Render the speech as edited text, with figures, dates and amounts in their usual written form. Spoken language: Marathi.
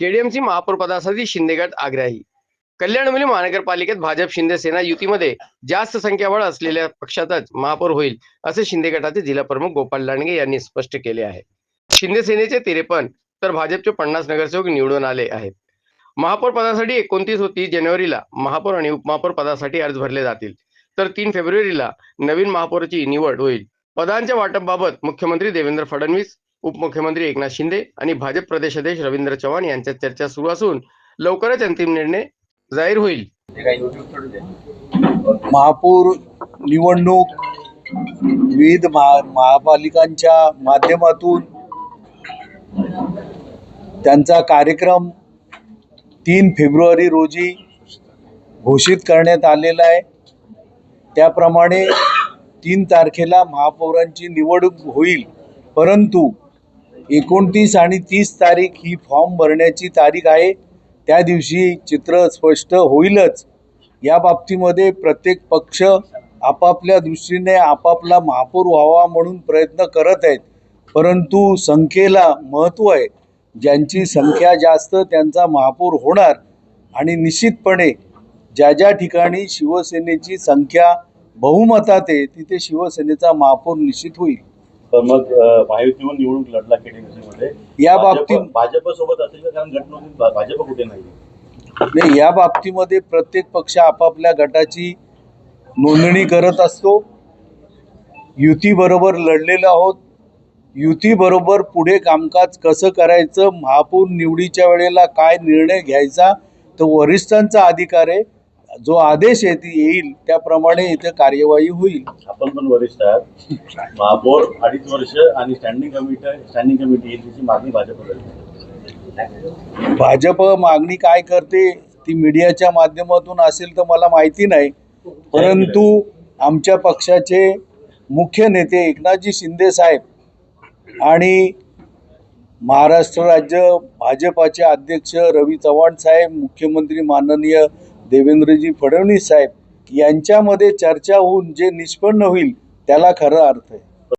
केडीएमसी महापौर पदासाठी शिंदे गट आग्रही। कल्याण महानगरपालिकेत भाजप शिंदे सेना युतीमध्ये जास्त संख्याबळ असलेल्या पक्षातच महापौर होईल असे शिंदे गटाचे जिल्हा प्रमुख गोपाल लांडगे यांनी स्पष्ट केले आहे। शिंदे सेनेचे 53 तर भाजपचे 50 नगरसेवक निवडून आले आहेत। महापौर पदासाठी 29 व 30 जानेवारीला महापौर आणि उपमहापौर पदासाठी अर्ज भरले जातील, तर 3 फेब्रुवारीला नवीन महापौराची निवड होईल। पदांच्या वाटपाबाबत मुख्यमंत्री देवेंद्र फडणवीस, उपमुख्यमंत्री एकनाथ शिंदे आणि भाजप प्रदेशाध्यक्ष रवींद्र चव्हाण यांच्यात चर्चा सुरू असून लवकरच अंतिम निर्णय जाहीर होईल। महापौर निवडणूक विविध महापालिकांच्या माध्यमातून त्यांचा कार्यक्रम 3 फेब्रुवारी रोजी घोषित करण्यात आलेला आहे। त्याप्रमाणे 3 तारखेला महापौरांची निवडणूक होईल, परंतु 29 आणि 30 तारीख ही फॉर्म भरण्याची तारीख आहे। त्या दिवशी चित्र स्पष्ट होईलच। या बाबतीमध्ये प्रत्येक पक्ष आपापल्या दृष्टीने आपापला महापौर व्हावा म्हणून प्रयत्न करत आहेत, परंतु संख्येला महत्त्व आहे। ज्यांची संख्या जास्त त्यांचा महापौर होणार आणि निश्चितपणे ज्या ज्या ठिकाणी शिवसेनेची संख्या बहुमतात आहे तिथे शिवसेनेचा महापौर निश्चित होईल। तर मग महायुतीवर निवडणूक लढला केडीएमसीमध्ये या बाबतीत भाजप सोबत असेल, कारण गटमध्ये भाजप कुठे नाही। या बाबतीमध्ये प्रत्येक पक्ष आपापल्या गटाची नोंदणी करत असतो। युती बरोबर लढलेलो आहोत। युती बरोबर पुढे कामकाज कसं करायचं, महापौर निवडीच्या वेळेला काय निर्णय घ्यायचा, तो वरिष्ठांचा अधिकार आहे। जो आदेश आहे ती येईल त्याप्रमाणे इथे कार्यवाही होईल। आपण पण वरिष्ठ आहात। महापौर 2.5 वर्ष आणि स्टँडिंग कमिटी याची मागणी भाजप करते। भाजप मागणी काय करते ती मीडियाच्या माध्यमातून असेल तर मला माहिती नाही, परंतु आमच्या पक्षाचे मुख्य नेते एकनाथजी शिंदे साहेब आणि महाराष्ट्र राज्य भाजपाचे अध्यक्ष रवी चव्हाण साहेब, मुख्यमंत्री माननीय देवेंद्रजी फडणवीस साहेब यांच्यामध्ये चर्चा होऊन जे निष्पन्न होईल त्याला खरा अर्थ आहे।